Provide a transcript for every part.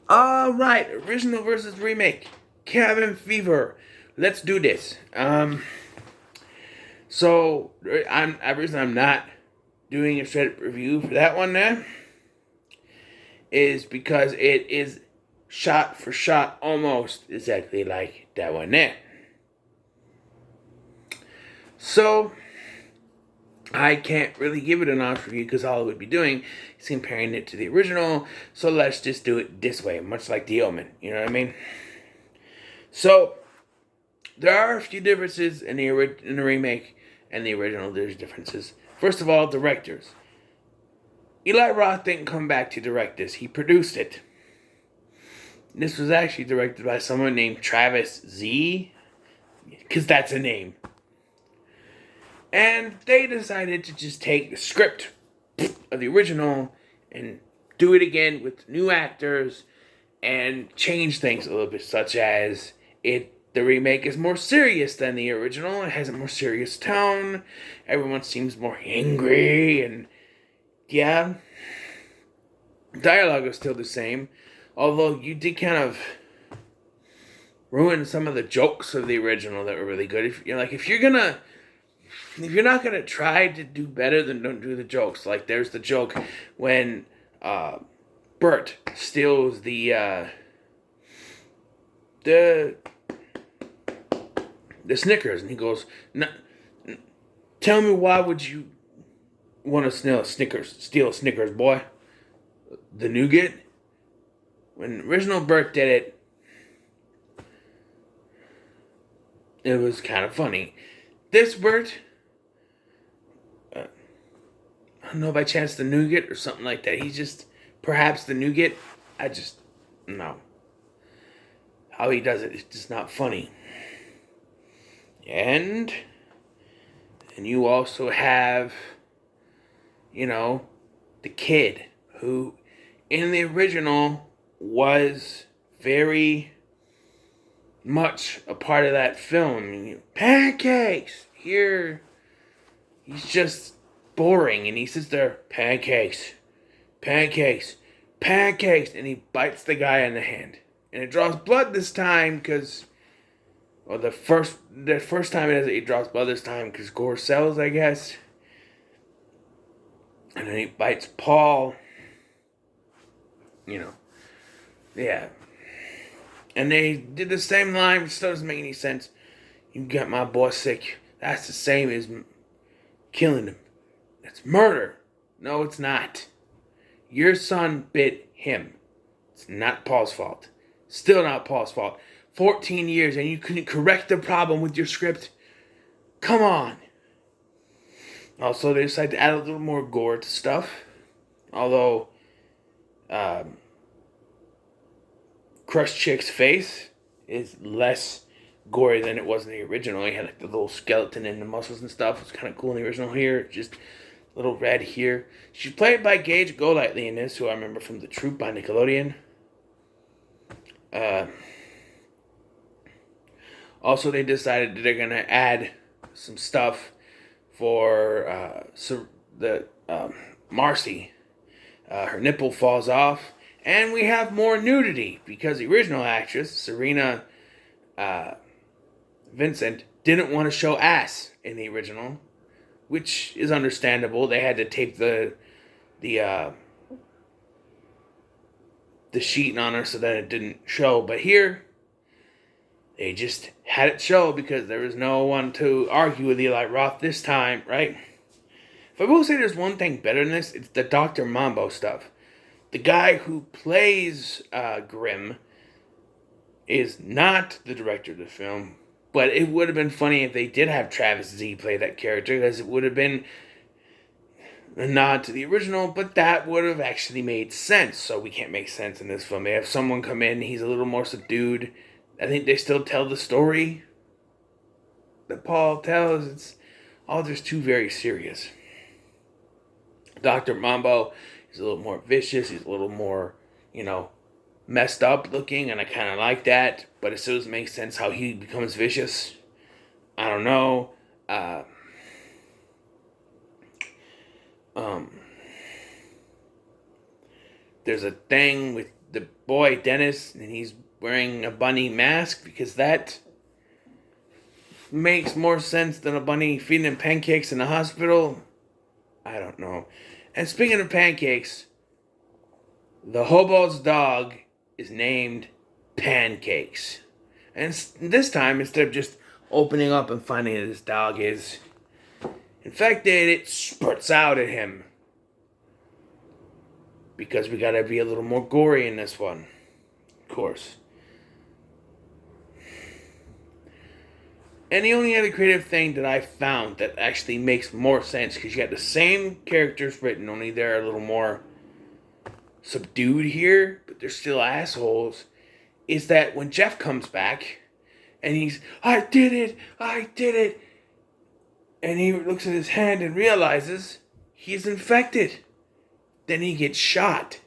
All right, original versus remake. Cabin Fever. Let's do this. So the reason I'm not doing a straight review for that one there is because it is shot for shot almost exactly like that one there. So I can't really give it an honest review because all I would be doing is comparing it to the original. So let's just do it this way, much like The Omen. You know what I mean? So there are a few differences in the remake and the original. There's differences. First of all, directors. Eli Roth didn't come back to direct this. He produced it. This was actually directed by someone named Travis Z, because that's a name. And they decided to just take the script of the original and do it again with new actors and change things a little bit, such as the remake is more serious than the original. It has a more serious tone. Everyone seems more angry, and yeah, dialogue is still the same. Although you did kind of ruin some of the jokes of the original that were really good. If you're not gonna try to do better, then don't do the jokes. Like there's the joke when Bert steals the Snickers, and he goes, "Tell me, why would you want to steal a Snickers, boy? The nougat." When original Bert did it, it was kind of funny. This Bert, I don't know, by chance the nougat or something like that. He's just perhaps the nougat. I just no. How he does it is just not funny. And you also have, the kid who in the original was very much a part of that film. Pancakes! Here, he's just boring, and he sits there, pancakes, pancakes, pancakes, and he bites the guy in the hand. And it draws blood this time because, well, the first time it draws blood this time because gore sells, I guess. And then he bites Paul. Yeah. And they did the same line, which still doesn't make any sense. You got my boy sick. That's the same as killing him. It's murder. No, it's not. Your son bit him. It's not Paul's fault. Still not Paul's fault. 14 years and you couldn't correct the problem with your script? Come on. Also, they decided to add a little more gore to stuff. Although, Crushed Chick's face is less gory than it was in the original. He had like the little skeleton and the muscles and stuff. It's kind of cool in the original here. Just a little red here. She's played by Gage Golightly in this, who I remember from The Troop by Nickelodeon. Also, they decided that they're going to add some stuff for Marcy. Her nipple falls off. And we have more nudity because the original actress, Serena Vincent, didn't want to show ass in the original, which is understandable. They had to tape the sheet on her so that it didn't show. But here, they just had it show because there was no one to argue with Eli Roth this time, right? If I will say there's one thing better than this, it's the Dr. Mambo stuff. The guy who plays Grimm is not the director of the film, but it would have been funny if they did have Travis Z play that character, because it would have been a nod to the original, but that would have actually made sense. So we can't make sense in this film. They have someone come in, he's a little more subdued. I think they still tell the story that Paul tells. It's all just too very serious. Dr. Mambo, he's a little more vicious. He's a little more, messed up looking, and I kind of like that. But it still doesn't make sense how he becomes vicious. I don't know. There's a thing with the boy Dennis, and he's wearing a bunny mask because that makes more sense than a bunny feeding him pancakes in a hospital. I don't know. And speaking of pancakes, the hobo's dog is named Pancakes. And this time, instead of just opening up and finding that this dog is infected, it spurts out at him. Because we gotta be a little more gory in this one. Of course. And the only other creative thing that I found that actually makes more sense, because you got the same characters written, only they're a little more subdued here, but they're still assholes, is that when Jeff comes back, and he's, I did it, and he looks at his hand and realizes he's infected. Then he gets shot.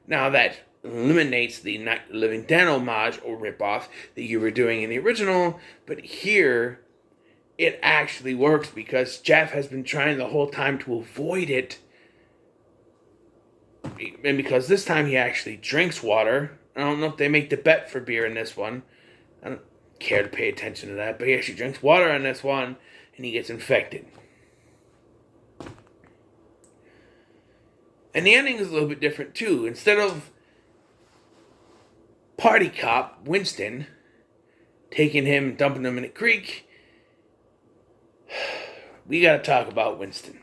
Now that eliminates the Night of the Living Dead homage or ripoff that you were doing in the original, but here it actually works because Jeff has been trying the whole time to avoid it, and because this time he actually drinks water. I don't know if they make the bet for beer in this one. I don't care to pay attention to that, but he actually drinks water on this one and he gets infected. And the ending is a little bit different too. Instead of party cop Winston taking him, dumping him in a creek, we gotta talk about Winston.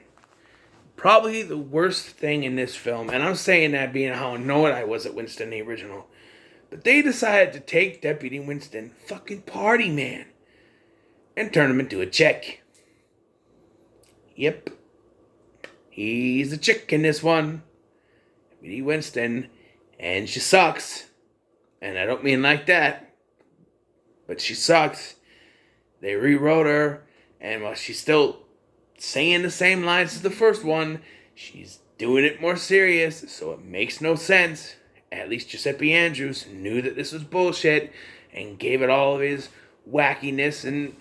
Probably the worst thing in this film, and I'm saying that being how annoyed I was at Winston in the original, but they decided to take Deputy Winston, fucking party man, and turn him into a chick. Yep. He's a chick in this one. Deputy Winston, and she sucks. And I don't mean like that, but she sucks. They rewrote her, and while she's still saying the same lines as the first one, she's doing it more serious, so it makes no sense. At least Giuseppe Andrews knew that this was bullshit and gave it all of his wackiness and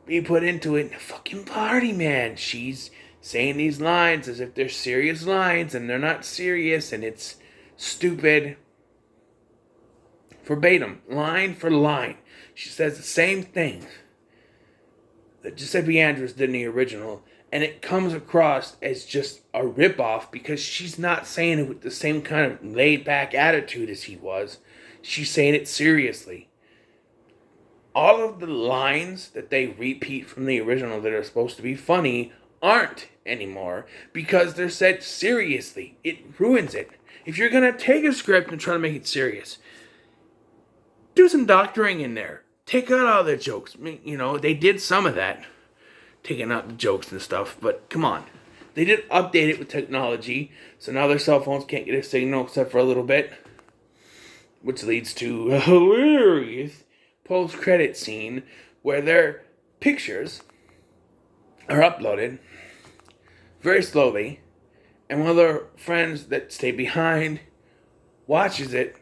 he put into it. Fucking party man. She's saying these lines as if they're serious lines and they're not serious, and it's stupid. Verbatim, line for line, she says the same thing that Giuseppe Andrews did in the original, and it comes across as just a ripoff because she's not saying it with the same kind of laid-back attitude as he was. She's saying it seriously. All of the lines that they repeat from the original that are supposed to be funny aren't anymore because they're said seriously. It ruins it. If you're going to take a script and try to make it serious, do some doctoring in there. Take out all the jokes. I mean, you know, they did some of that, taking out the jokes and stuff, but come on. They did update it with technology, so now their cell phones can't get a signal except for a little bit, which leads to a hilarious post-credit scene where their pictures are uploaded very slowly, and one of their friends that stay behind watches it,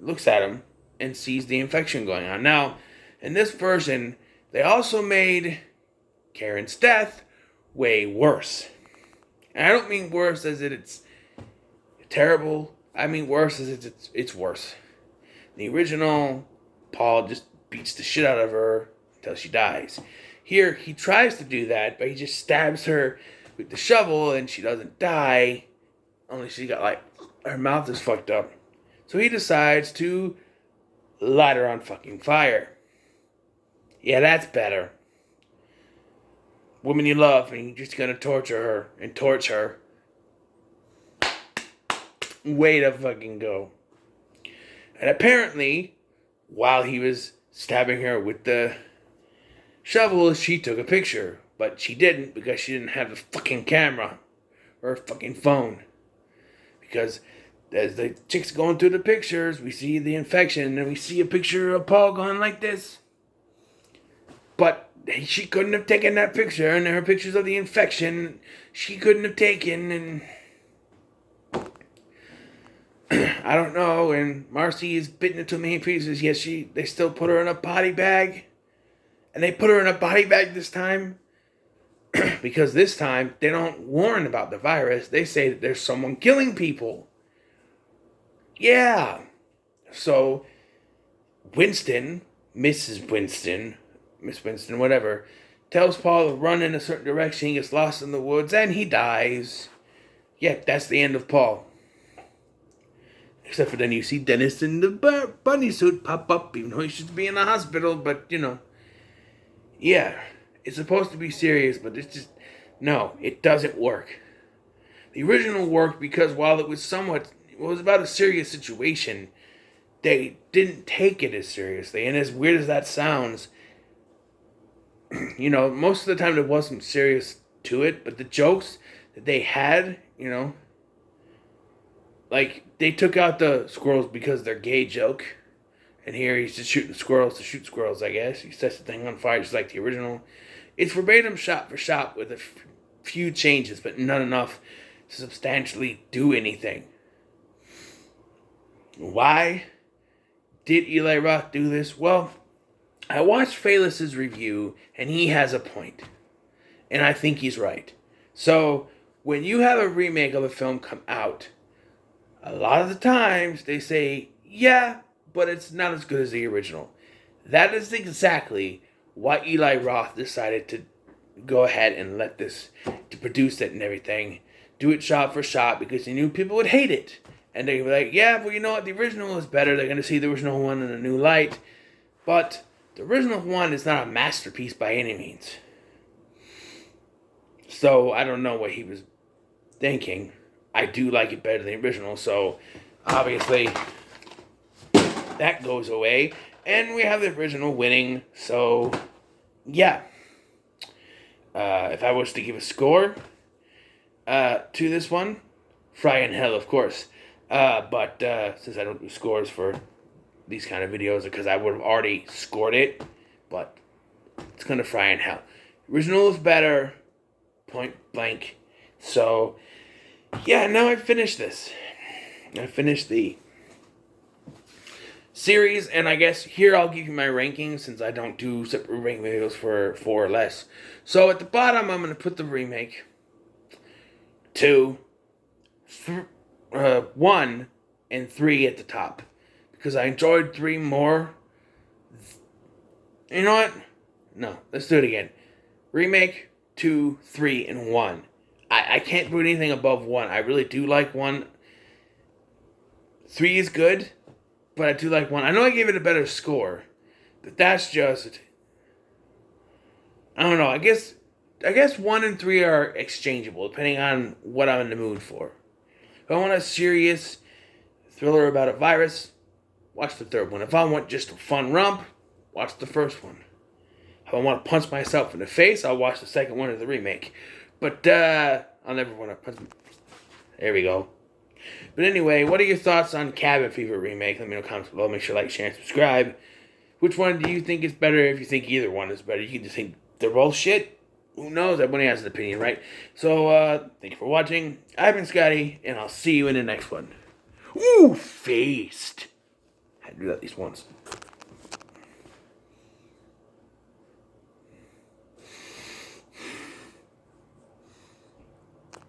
looks at him, and sees the infection going on. Now, in this version, they also made Karen's death way worse. And I don't mean worse as it's terrible. I mean worse as it's worse. In the original, Paul just beats the shit out of her until she dies. Here, he tries to do that, but he just stabs her with the shovel and she doesn't die. Only she got her mouth is fucked up. So he decides to light her on fucking fire. Yeah, that's better. Woman you love, and you're just gonna torture her and torch her. Way to fucking go. And apparently, while he was stabbing her with the shovel, she took a picture. But she didn't because she didn't have a fucking camera or a fucking phone. Because as the chick's going through the pictures, we see the infection and we see a picture of Paul going like this. But she couldn't have taken that picture, and there are pictures of the infection she couldn't have taken, and I don't know, and Marcy is bitten into a million pieces, yet they still put her in a body bag, and they put her in a body bag this time, because this time, they don't warn about the virus, they say that there's someone killing people. Yeah. So Winston, Mrs. Winston, Miss Winston, whatever, tells Paul to run in a certain direction. He gets lost in the woods and he dies. Yeah, that's the end of Paul. Except for then you see Dennis in the bunny suit pop up, even though he should be in the hospital. But, yeah, it's supposed to be serious, but it's just, no, it doesn't work. The original worked because while it was about a serious situation, they didn't take it as seriously. And as weird as that sounds, most of the time there wasn't serious to it, but the jokes that they had, like, they took out the squirrels because they're gay joke. And here he's just shooting squirrels to shoot squirrels, I guess. He sets the thing on fire just like the original. It's verbatim shot for shot with a few changes, but not enough to substantially do anything. Why did Eli Roth do this? Well, I watched Falis' review, and he has a point. And I think he's right. So, when you have a remake of a film come out, a lot of the times they say, yeah, but it's not as good as the original. That is exactly why Eli Roth decided to go ahead and to produce it and everything. Do it shot for shot because he knew people would hate it. And they'd be like, yeah, well, you know what, the original is better. They're going to see the original one in a new light. But the original one is not a masterpiece by any means. So I don't know what he was thinking. I do like it better than the original, so obviously that goes away. And we have the original winning, so yeah. If I was to give a score to this one, fry in hell, of course. But since I don't do scores for these kind of videos, because I would have already scored it, but it's going to fry in hell. Original is better, point blank. So, yeah, now I've finished this. I finished the series, and I guess here I'll give you my rankings since I don't do separate ranking videos for 4 or less. So at the bottom, I'm going to put the remake. 2, 1, and 3 at the top. Because I enjoyed 3 more. You know what? No, let's do it again. Remake, 2, 3, and 1. I can't put anything above 1. I really do like 1. 3 is good, but I do like 1. I know I gave it a better score, but that's just... I don't know. I guess 1 and 3 are exchangeable, depending on what I'm in the mood for. If I want a serious thriller about a virus, watch the third one. If I want just a fun romp, watch the first one. If I want to punch myself in the face, I'll watch the second one of the remake. But, I'll never want to punch... There we go. But anyway, what are your thoughts on Cabin Fever Remake? Let me know in the comments below. Make sure to like, share, and subscribe. Which one do you think is better? If you think either one is better, you can just think they're both shit. Who knows? Everybody has an opinion, right? So, thank you for watching. I've been Scotty, and I'll see you in the next one. Ooh, faced. Had to do that at least once.